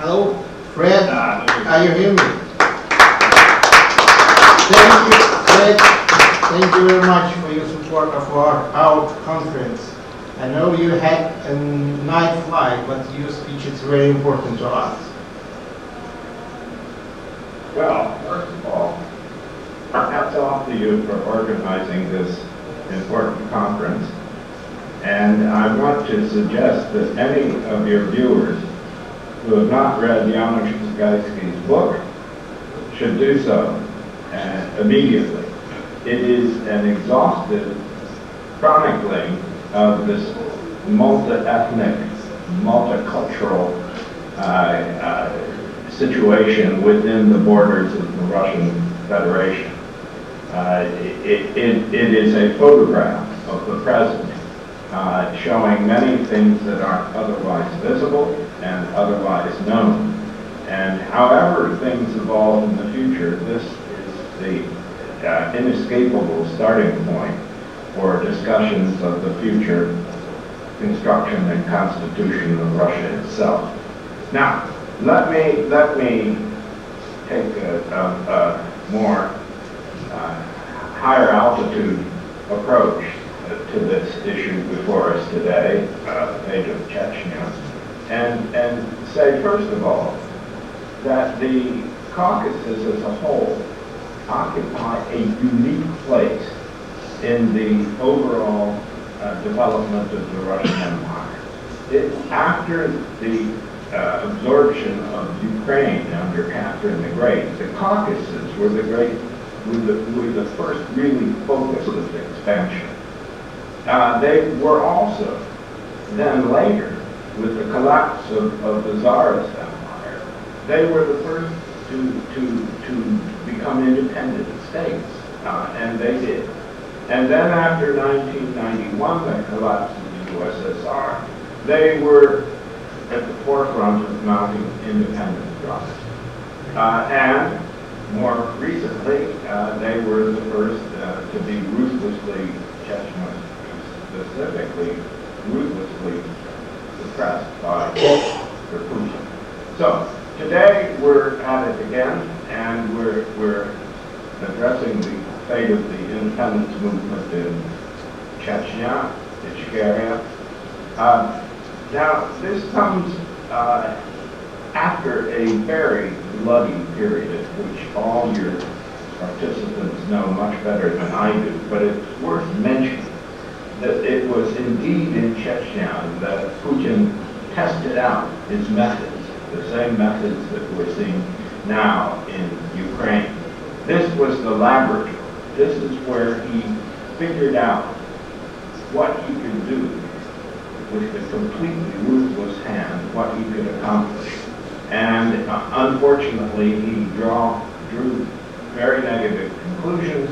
Hello, Fred. Are you hearing me? Thank you, Fred. Thank you very much for your support of our conference. I know you had a night flight, but your speech is very important to us. Well, first of all, hats off to you for organizing this important conference. And I want to suggest that any of your viewers who have not read Janusz Zakajewski's book should do so immediately. It is an exhaustive chronicling of this multi-ethnic, multicultural situation within the borders of the Russian Federation. It is a photograph of the present, showing many things that aren't otherwise visible and otherwise known. And however things evolve in the future, this is the inescapable starting point for discussions of the future construction and constitution of Russia itself. Now, let me take a more higher altitude approach to this issue before us today, the fate of Chechnya, and say first of all that the Caucasus as a whole occupy a unique place in the overall development of the Russian Empire. After the absorption of Ukraine under Catherine the Great, the Caucasus were the first really focus of expansion. They were also then later, with the collapse of the Tsarist Empire, they were the first to become independent states, and they did. And then after 1991, the collapse of the USSR, they were at the forefront of mounting independent strides. And more recently, they were the first to be ruthlessly, Chechnya specifically, ruthlessly suppressed by Putin. So today we're at it again, and we're addressing the fate of the independence movement in Chechnya, Ичкерия. Now, this comes after a very bloody period, which all your participants know much better than I do, but it's worth mentioning that it was indeed in Chechnya that Putin tested out his methods, the same methods that we're seeing now in Ukraine. This was the laboratory. This is where he figured out what he could do with a completely ruthless hand, what he could accomplish. And unfortunately, he drew very negative conclusions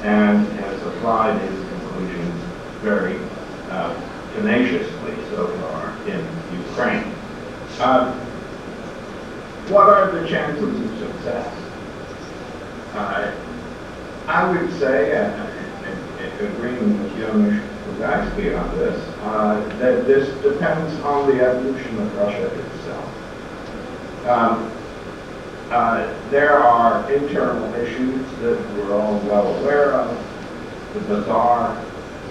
and has applied his conclusions very tenaciously so far in Ukraine. What are the chances of success? I would say, agreeing with Janusz Zakajewski on this, that this depends on the evolution of Russia itself. There are internal issues that we're all well aware of. The bizarre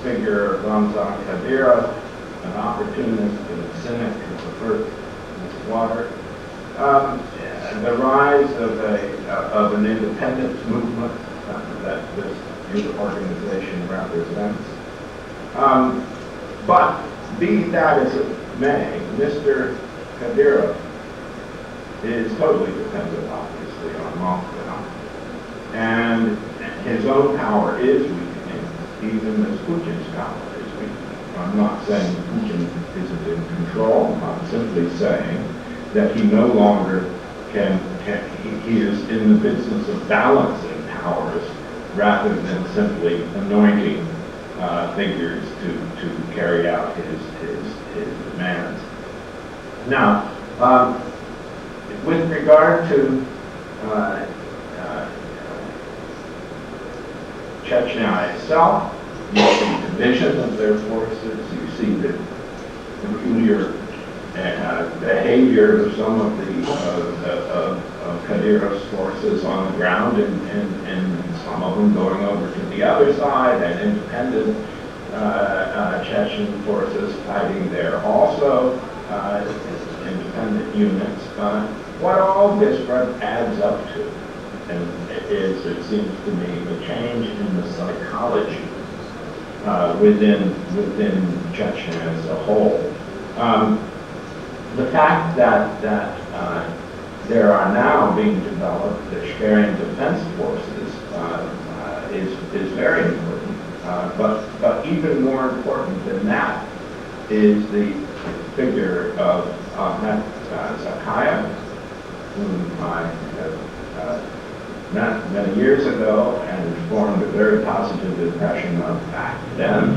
figure of Ramzan Kadyrov, an opportunist and a cynic who prefers his water. The rise of an independence movement that this youth organization represents. But be that as it may, Mr. Kadyrov is totally dependent, obviously, on Moscow. And his own power is weakening, even as Putin's power is weakening. I'm not saying Putin isn't in control. I'm simply saying that he no longer he is in the business of balancing powers rather than simply anointing figures to carry out his demands. Now, with regard to Chechnya itself, you see division of their forces, you see the peculiar behavior of some of the Kadyrov's forces on the ground, and some of them going over to the other side, and independent Chechen forces fighting there also, independent units. What all this adds up to is, it seems to me, a change in the psychology within Chechnya as a whole. The fact that there are now being developed the Ичкerian defense forces is very important. But even more important than that is the figure of Zakhaev, whom I have met many years ago and formed a very positive impression of back then.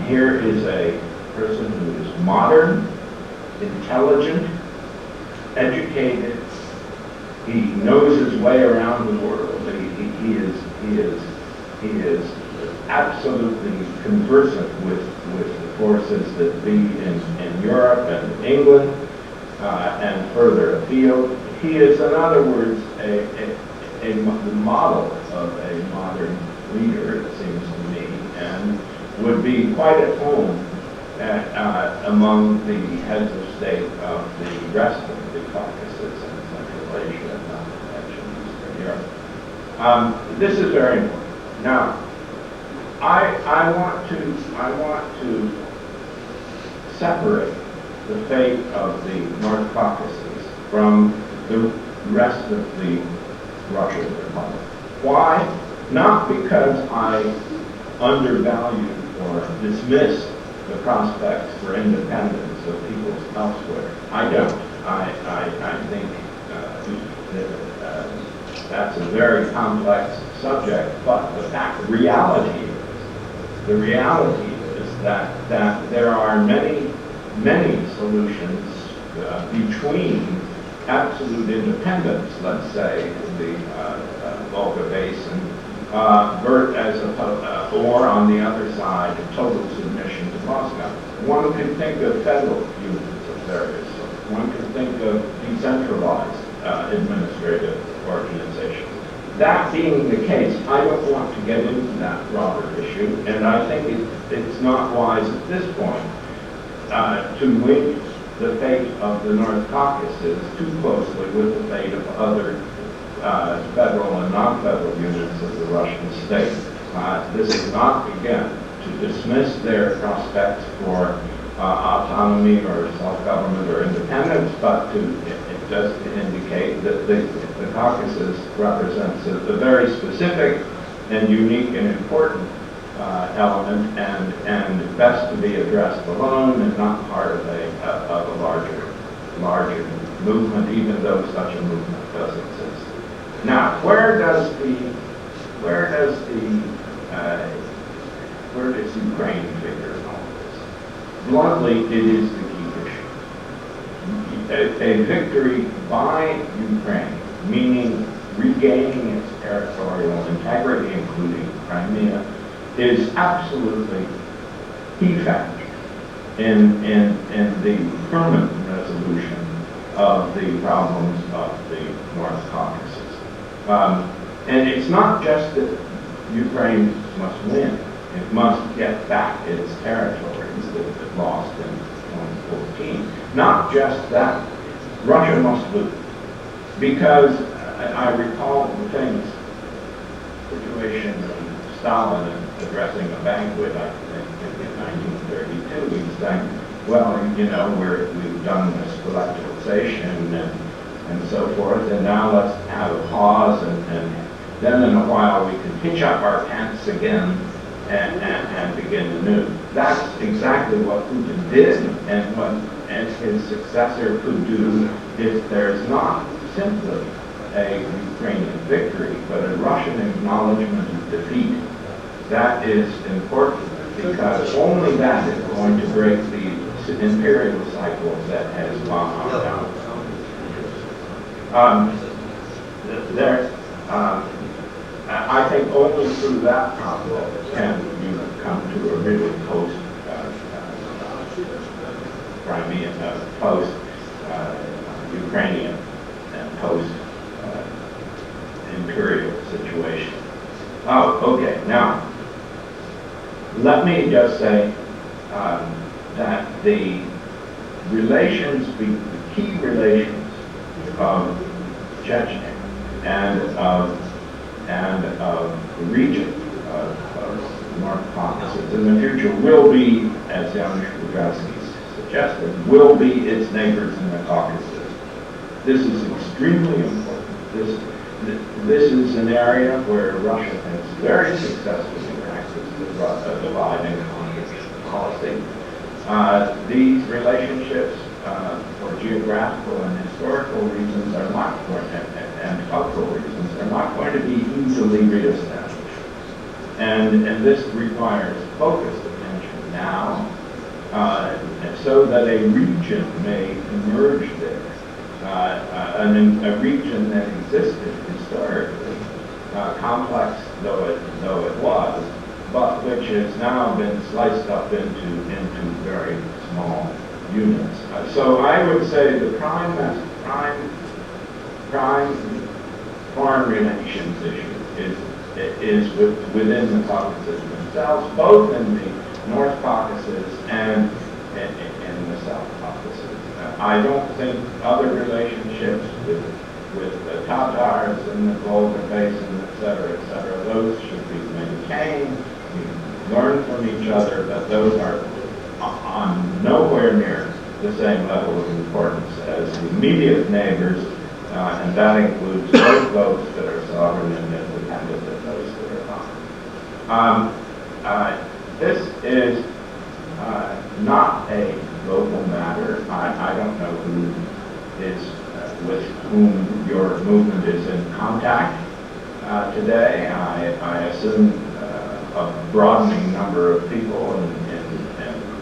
Here is a person who is modern, intelligent, educated. He knows his way around the world. He is absolutely conversant with the forces that be in Europe and England and further afield. He is, in other words, the model of a modern leader, it seems to me, and would be quite at home among the heads of state of the rest of the Caucasus and Central Asia, not to mention Eastern Europe. This is very important. Now, I want to separate the fate of the North Caucasus from the rest of the Russian Republic. Why? Not because I undervalue or dismiss the prospects for independence of peoples elsewhere. I don't. I think that's a very complex subject, but the reality is that there are many solutions between absolute independence, let's say, in the Volga Basin, or on the other side, total submission to Moscow. One can think of federal units of various sorts. One can think of decentralized administrative organizations. That being the case, I don't want to get into that broader issue, and I think it's not wise at this point to link the fate of the North Caucasus too closely with the fate of other federal and non-federal units of the Russian state. This is not, again, to dismiss their prospects for autonomy or self-government or independence, but it does indicate that the Caucasus represents a very specific and unique and important element, and best to be addressed alone and not part of a larger movement, even though such a movement does exist. Now, where does Ukraine figure in all this? Bluntly, it is the key issue. A victory by Ukraine, meaning regaining its territorial integrity, including Crimea, is absolutely key factor in the permanent resolution of the problems of the North Caucasus. And it's not just that Ukraine must win. It must get back its territories that it lost in 2014. Not just that. Russia must lose. Because I recall the famous situation of Stalin addressing a banquet, I think, in 1932. He's saying, well, we've done this collectivization and so forth, and now let's have a pause, and then in a while we can hitch up our pants again and begin anew. That's exactly what Putin did, and what his successor could do if there's not simply a Ukrainian victory, but a Russian acknowledgement of defeat. That is important, because only that is going to break the imperial cycle that has gone on down. I think only through that process can you come to a really Crimean, post-Ukrainian and post-imperial situation. Oh, okay. Now, let me just say that the relations, the key relations of Chechnya and of the region of North Caucasus in the future will be, as Andrey suggested, will be its neighbors in the Caucasus. This is extremely important. This is an area where Russia has very successfully practiced the divide and conquer policy. These relationships, for geographical and historical reasons, are not going and cultural reasons, are not going to be easily reestablished. And this requires focused attention now, so that a region may emerge there, a region that existed historically, complex though it was, but which has now been sliced up into very small units. So I would say the prime foreign relations issue is within the Caucasus themselves, both in the North Caucasus and in the South Caucasus. I don't think other relationships with the Tatars in the Volga Basin, et cetera, those should be maintained. We learn from each other, but those are on nowhere near the same level of importance as the immediate neighbors, and that includes those that are sovereign and independent and those that are not. This is not a local matter. I don't know who is with whom your movement is in contact today. I assume a broadening number of people in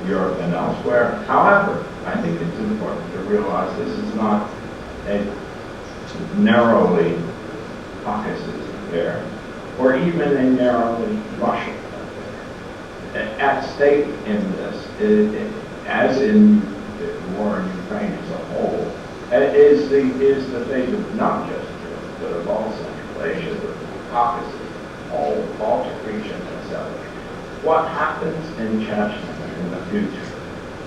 Europe and elsewhere. However, I think it's important to realize this is not a narrowly Caucasus affair, or even a narrowly Russian affair. At stake in this, as in the war in Ukraine as a whole, is the fate of not just Europe, but of all Central Asia, the Caucasus, all the Baltic region, etc. What happens in Chechnya in the future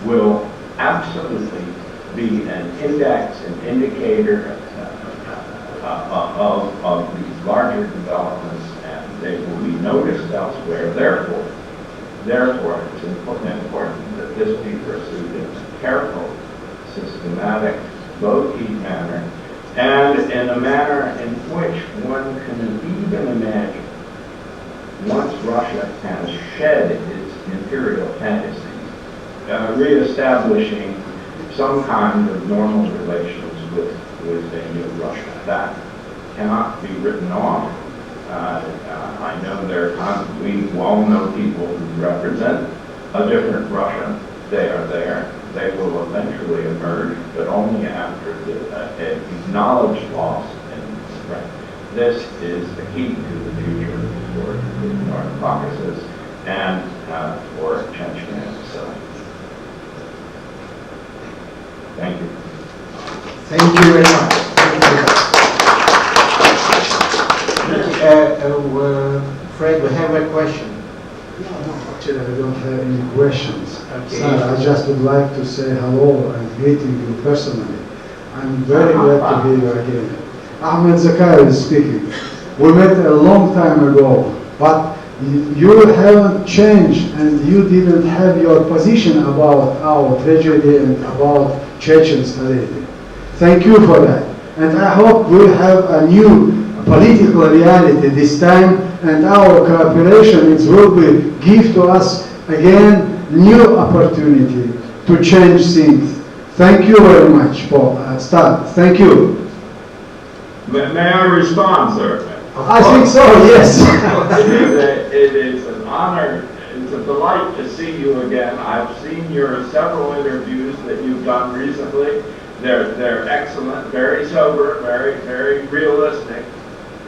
will absolutely be an index, an indicator of these larger developments, and they will be noticed elsewhere. Therefore, it's important that this be pursued in a careful, systematic, low-key manner, and in a manner in which one can even imagine, once Russia has shed its imperial fantasies, reestablishing some kind of normal relations with a new Russia. That cannot be written off. I know we all know people who represent a different Russia. They are there. They will eventually emerge, but only after an acknowledged loss in strength. This is the key to the future for the North Caucasus and for Chechnya itself. Thank you. Thank you very much. Fred, we have a question. No, actually I don't have any questions. Okay. Sir, I just would like to say hello and greeting you personally. I'm very glad to be here again. Ahmed Zakayevich speaking. We met a long time ago, but you haven't changed and you didn't have your position about our tragedy and about Chechen tragedy. Thank you for that. And I hope we'll have a new political reality this time, and our cooperation will give to us again new opportunity to change things. Thank you very much for start. Thank you. May I respond, sir? I think so, yes. It is an honor, it's a delight to see you again. I've seen your several interviews that you've done recently. They're excellent, very sober, very realistic,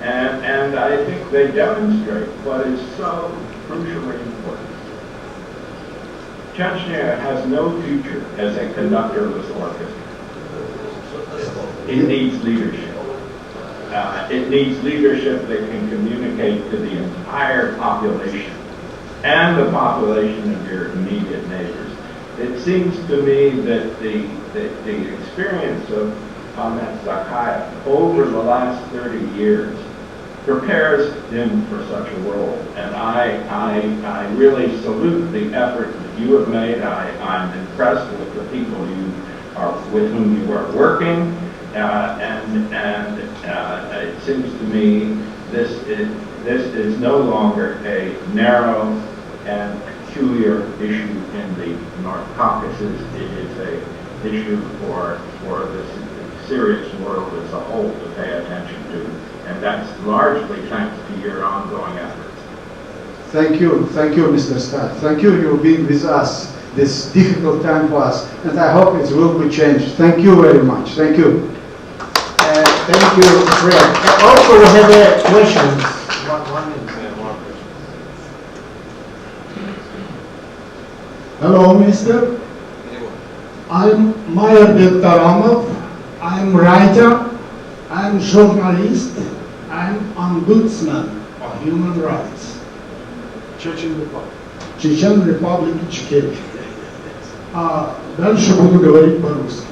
and I think they demonstrate what is so crucially important. Chechnya has no future as a conductorless orchestra. It needs leadership. It needs leadership that can communicate to the entire population and the population of your immediate neighbors. It seems to me that the experience of Zakhaev over the last 30 years prepares him for such a role. And I really salute the effort that you have made. I'm impressed with the people with whom you are working. It seems to me this is no longer a narrow and peculiar issue in the North Caucasus. It is an issue for the serious world as a whole to pay attention to, and that's largely thanks to your ongoing efforts. Thank you, Mr. Starr. Thank you for being with us this difficult time for us, and I hope it will be changed. Thank you very much. Thank you. Thank you, Fred. Also, we have questions. One minute. Hello, Mister. I'm Mayer Bektaramov. I'm writer. I'm journalist. I'm ombudsman of human rights. Чечен Republic Ичкерия. Дальше буду говорить по-русски.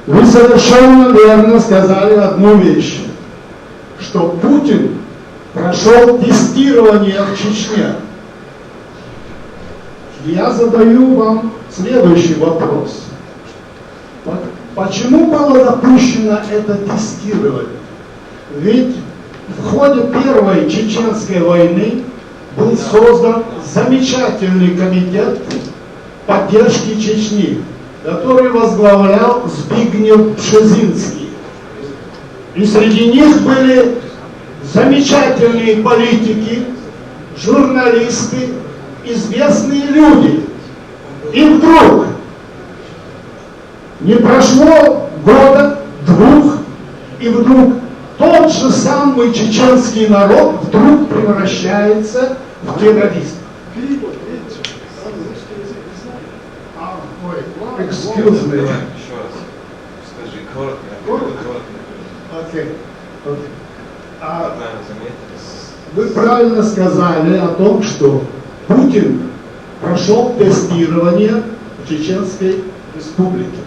Вы совершенно верно сказали одну вещь, что Путин прошел тестирование в Чечне. Я задаю вам следующий вопрос. Почему было допущено это тестирование? Ведь в ходе Первой Чеченской войны был создан замечательный комитет поддержки Чечни, который возглавлял Збигнев Бжезинский. И среди них были замечательные политики, журналисты, известные люди. И вдруг, не прошло года, двух, и вдруг тот же самый чеченский народ вдруг превращается в террористов. Excuse me. Еще раз скажи, коротко. Okay. Вы правильно сказали о том, что Путин прошел тестирование в Чеченской республике.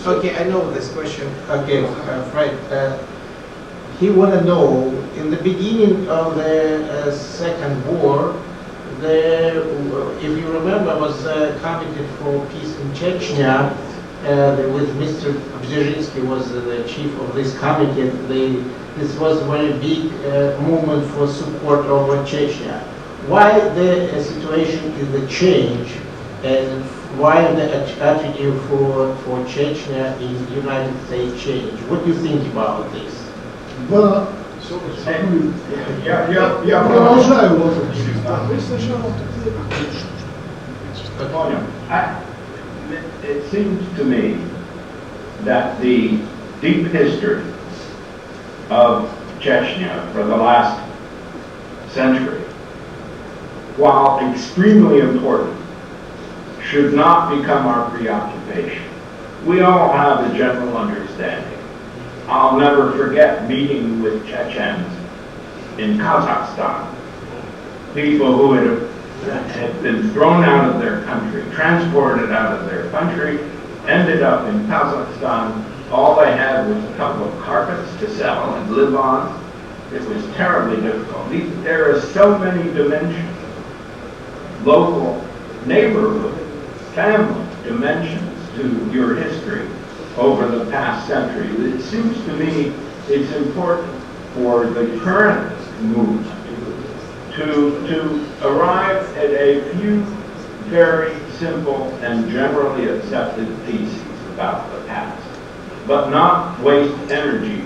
Okay, I know this question. Okay, Fred. He want to know, in the beginning of the Second War, there, if you remember, was a committee for peace in Chechnya, with Mr. Bzezhinsky was the chief of this committee. This was a very big movement for support over Chechnya. Why the situation is the change, and why the attitude for Chechnya in the United States change? What do you think about this? Да, Я продолжаю вопрос. It seems to me that the deep history of Chechnya for the last century, while extremely important, should not become our preoccupation. We all have a general understanding. I'll never forget meeting with Chechens in Kazakhstan, people who had been thrown out of their country, transported out of their country, ended up in Kazakhstan. All they had was a couple of carpets to sell and live on. It was terribly difficult. There are so many dimensions, local, neighborhood, family dimensions to your history over the past century. It seems to me it's important for the current movement to arrive at a few very simple and generally accepted theses about the past, but not waste energy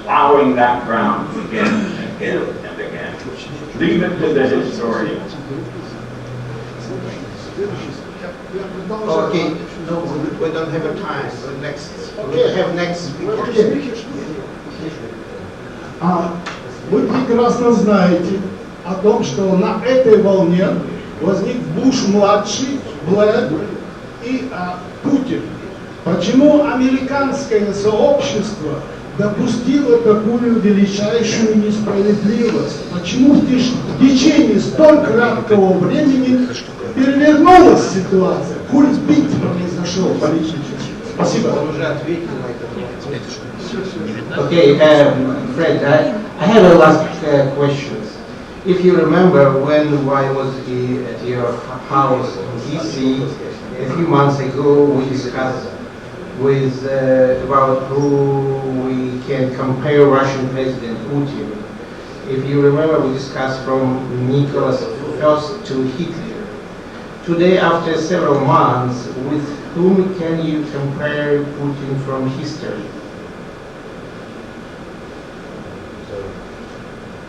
plowing that ground again and again and again. Leave it to the historians. Я продолжаю. Okay, no, we don't have a time. Next, we have next speaker. Вы прекрасно знаете о том, что на этой волне возник Буш-младший, Блэр и Путин. Почему американское сообщество допустило такую величайшую несправедливость? Почему в течение столь краткого времени перевернулась ситуация? Культ-бит произошел политически. Спасибо. Он уже ответил на этот вопрос. Okay, Fred, I have a last question. If you remember when I was at your house in DC a few months ago, we discussed with about who we can compare Russian President Putin. If you remember, we discussed from Nicholas I to Hitler. Today, after several months, with whom can you compare Putin from history?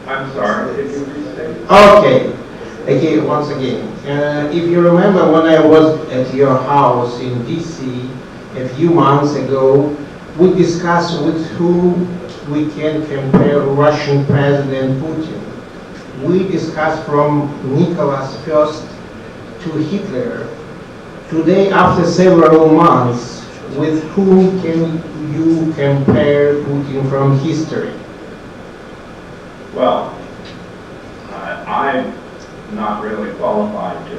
I'm sorry, did you restate? Okay, once again. If you remember when I was at your house in DC a few months ago, we discussed with whom we can compare Russian President Putin. We discussed from Nicholas I to Hitler. Today, after several months, with whom can you compare Putin from history? Well, I'm not really qualified to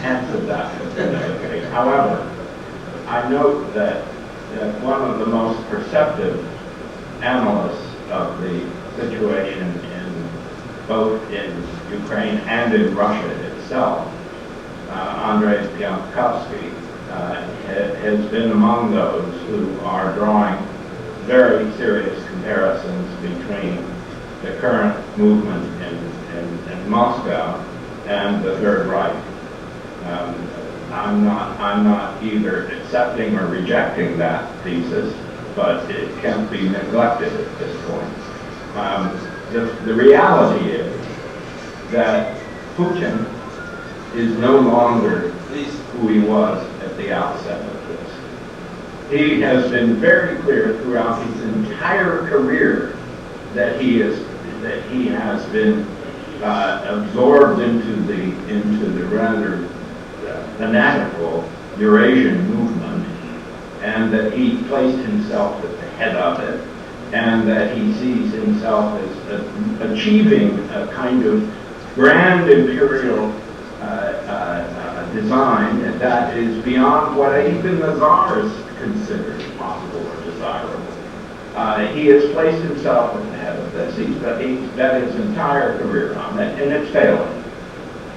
answer that specifically. However, I note that one of the most perceptive analysts of the situation in both in Ukraine and in Russia itself, Andrey has been among those who are drawing very serious comparisons between the current movement in Moscow and the Third Reich. I'm not either accepting or rejecting that thesis, but it can't be neglected at this point. The reality is that Putin is no longer who he was at the outset of this. He has been very clear throughout his entire career that he has been absorbed into the rather fanatical Eurasian movement, and that he placed himself at the head of it, and that he sees himself as achieving a kind of grand imperial design that is beyond what even the czars considered possible or desirable. He has placed himself at the head of this. He's bet his entire career on it, and it's failing.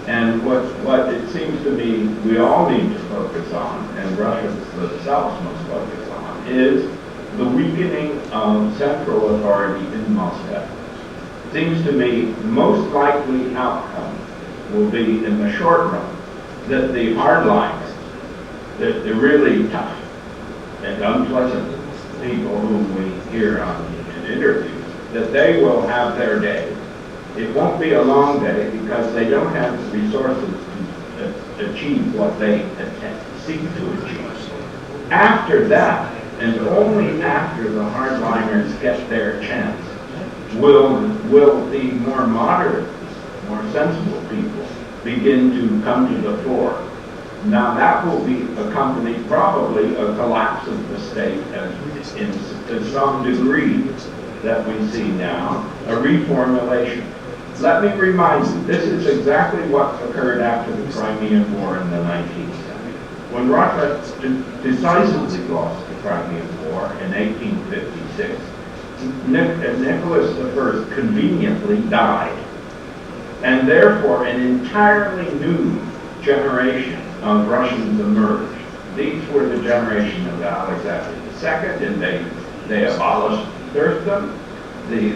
And what it seems to me we all need to focus on, and Russians themselves must focus on, is the weakening of central authority in Moscow. It seems to me the most likely outcome will be, in the short run, that the hardliners, the really tough and unpleasant people whom we hear in interviews, that they will have their day. It won't be a long day because they don't have the resources to achieve what they seek to achieve. After that, and only after the hardliners get their chance, will the more moderate, more sensible people begin to come to the fore. Now that will be accompanied probably a collapse of the state to some degree that we see now, a reformulation. Let me remind you, this is exactly what occurred after the Crimean War in the 1970s. When Russia decisively lost the Crimean War in 1856, Nicholas I conveniently died. And therefore, an entirely new generation of Russians emerged. These were the generation of Alexander II, and they abolished serfdom. The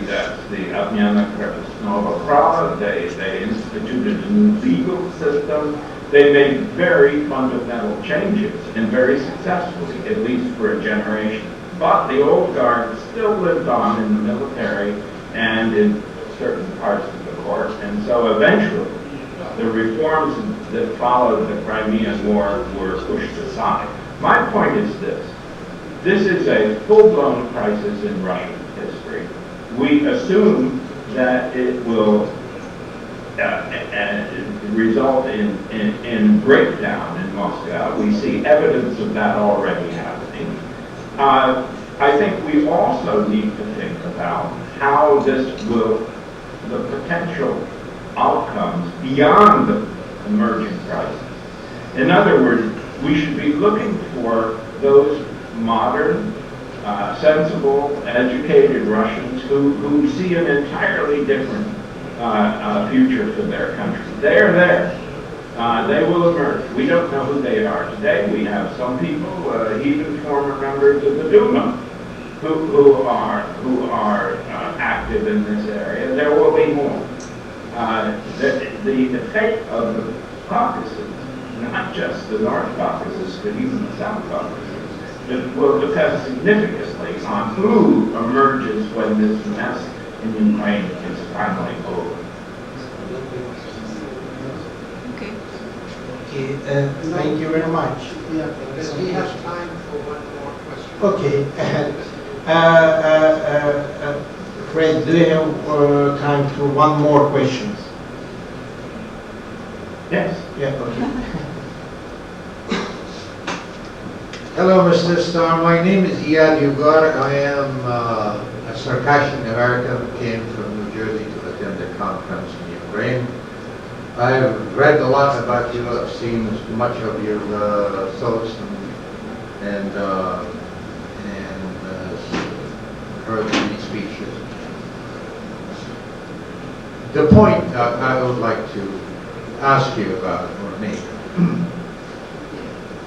Обмена крепостного права, they instituted a new legal system. They made very fundamental changes, and very successfully, at least for a generation. But the old guard still lived on in the military and in certain parts of the court, and so eventually the reforms that followed the Crimean War were pushed aside. My point is this. This is a full-blown crisis in Russian history. We assume that it will result in breakdown in Moscow. We see evidence of that already happening. I think we also need to think about how this will, the potential outcomes beyond the emerging crisis. In other words, we should be looking for those modern, sensible, educated Russians who see an entirely different future for their country. They are there. They will emerge. We don't know who they are today. We have some people, even former members of the Duma, who are active in this area. There will be more. The fate of the Caucasus, not just the North Caucasus, but even the South Caucasus, it will depend significantly on who emerges when this mess in Ukraine is finally over. Okay. Okay, thank you very much. Yeah, because we have time for one more question. Okay. Fred, do you have time for one more question? Yes. Yeah, okay. Hello, Mr. Starr. My name is Iyad Ugar. I am a Circassian American who came from New Jersey to attend the conference in Ukraine. I've read a lot about you. I've seen much of your thoughts and heard many speeches. The point that I would like to ask you about or make.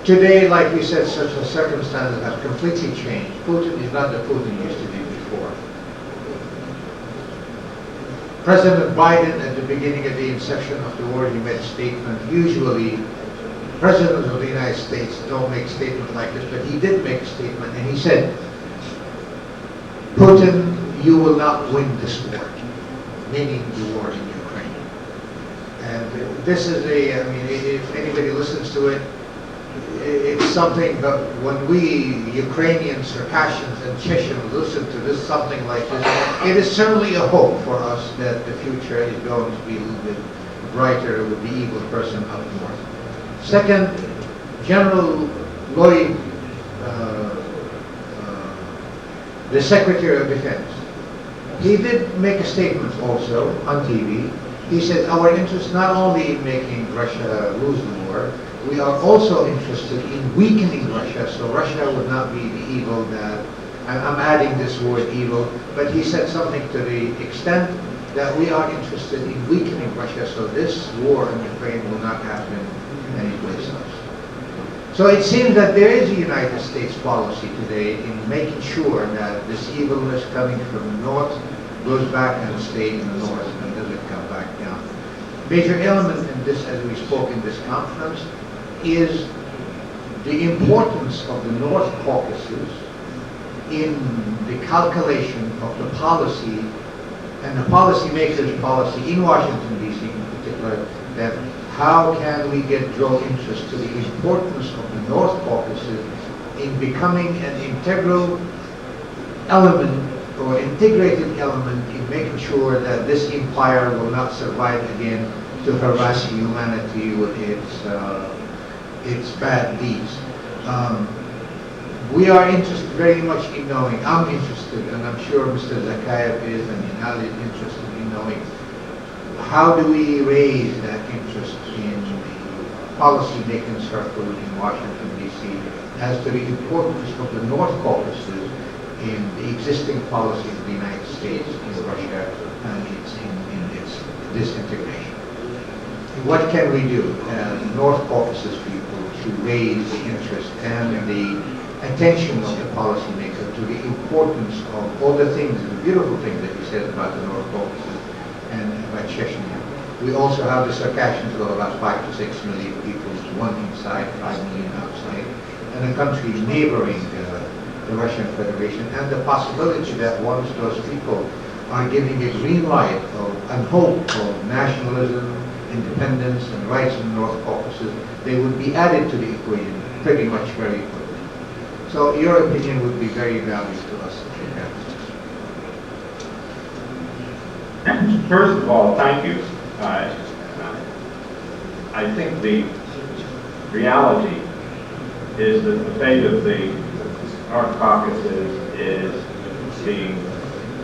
Today, like you said, such a circumstances have completely changed. Putin is not the Putin he used to be before. President Biden, at the beginning of the inception of the war, he made a statement. Usually, presidents of the United States don't make statements like this, but he did make a statement, and he said, Putin, you will not win this war, meaning the war in Ukraine. And this is if anybody listens to it, it's something that when we Ukrainians, Circassians, and Chechens listen to this, something like this, it is certainly a hope for us that the future is going to be a little bit brighter with the evil person up north. Second, General Lloyd, the Secretary of Defense, he did make a statement also on TV. He said our interest not only in making Russia lose the war, we are also interested in weakening Russia, so Russia would not be the evil that, and I'm adding this word evil, but he said something to the extent that we are interested in weakening Russia, so this war in Ukraine will not happen anyplace else. So it seems that there is a United States policy today in making sure that this evilness coming from the north goes back and stays in the north and doesn't come back down. Major element in this, as we spoke in this conference, is the importance of the North Caucasus in the calculation of the policy and the policymakers' policy in Washington, D.C. in particular, that how can we draw interest to the importance of the North Caucasus in becoming an integral element or integrated element in making sure that this empire will not survive again to harass humanity with its bad deeds. We are interested very much in knowing, I'm interested, and I'm sure Mr. Zakhaev is, and Inal is interested in knowing, how do we raise that interest in the policy-making circle in Washington, D.C. as to the importance of the North Caucasus in the existing policy of the United States in Russia and in its disintegration. What can we do as North Caucasus people to raise the interest and the attention of the policymaker to the importance of all the things, the beautiful things that he said about the North Caucasus and about Chechnya. We also have the Circassians of about 5 to 6 million people, 1 inside, 5 million outside, and a country neighboring the Russian Federation, and the possibility that once those people are giving a green light and hope of nationalism independence and rights in the North Caucasus, they would be added to the equation pretty much very quickly. So your opinion would be very valued to us. First of all, thank you. I think the reality is that the fate of the North Caucasus is being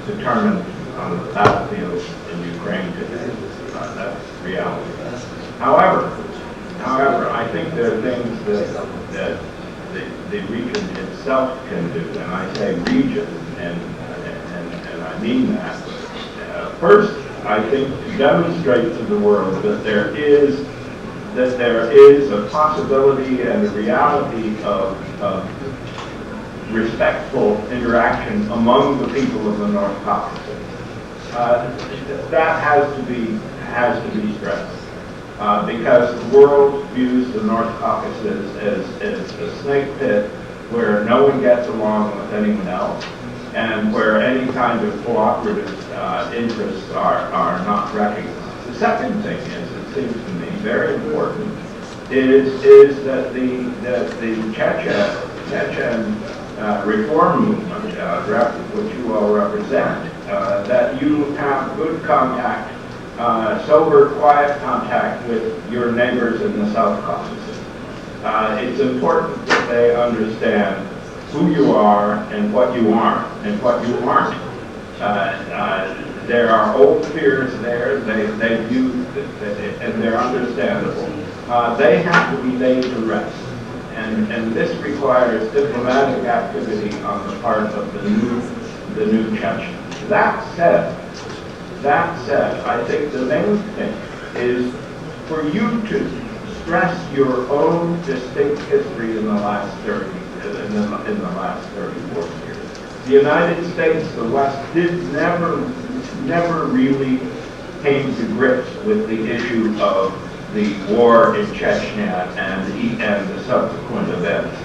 determined on the battlefield in Ukraine today. That's reality. However, I think there are things that the region itself can do, and I say region, and I mean that. First, I think to demonstrate to the world that there is a possibility and a reality of respectful interaction among the people of the North Caucasus. That has to be stressed because the world views the North Caucasus as a snake pit where no one gets along with anyone else, and where any kind of cooperative interests are not recognized. The second thing is, it seems to me, very important, is that the Chechen reform movement, which you all represent, that you have good contact, sober, quiet contact with your neighbors in the South Caucasus. It's important that they understand who you are and what you are and what you aren't. There are old fears there. They view and they're understandable. They have to be laid to rest, and this requires diplomatic activity on the part of the new Chechens. That said, I think the main thing is for you to stress your own distinct history in the last 34 years. The United States, the West, never really came to grips with the issue of the war in Chechnya and the subsequent events.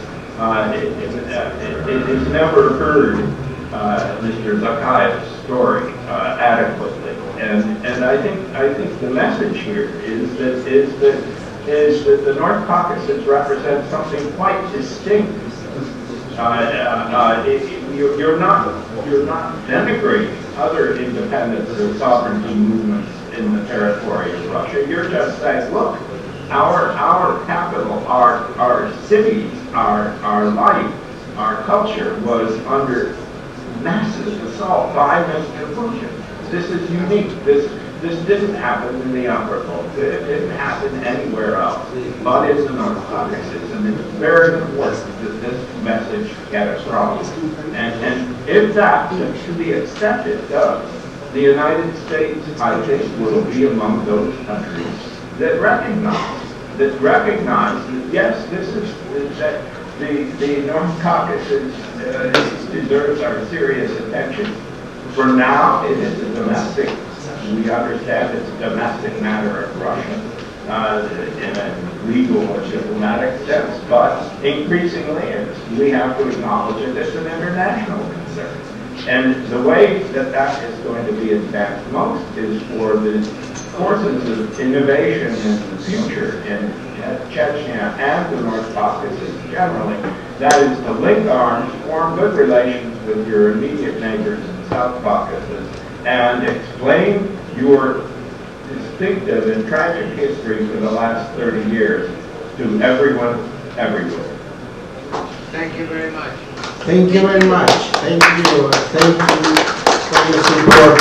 It has never heard Mr. Zakayev's story adequately, and I think the message here is that the North Caucasus represents something quite distinct. You're not denigrating other independence or sovereignty movements in the territory of Russia. You're just saying, look, our capital, our cities, our life, our culture was under massive assault by Mr. Putin. This is unique. This didn't happen in the Upper Caucasus. It didn't happen anywhere else but in the North Caucasus. And it's very important that this message get across. And if that, to the extent it does, the United States, I think, will be among those countries that recognize that yes, that the North Caucasus deserves our serious attention. For now, it is a domestic. We understand it's a domestic matter of Russia in a legal or diplomatic sense, but increasingly we have to acknowledge it as an international concern. And the way that is going to be advanced most is for the forces of innovation in the future in Chechnya and the North Caucasus generally. That is to link arms, form good relations with your immediate neighbors in the South Caucasus, and explain your distinctive and tragic history for the last 30 years to everyone, everywhere. Thank you very much. Thank you very much. Thank you for your support.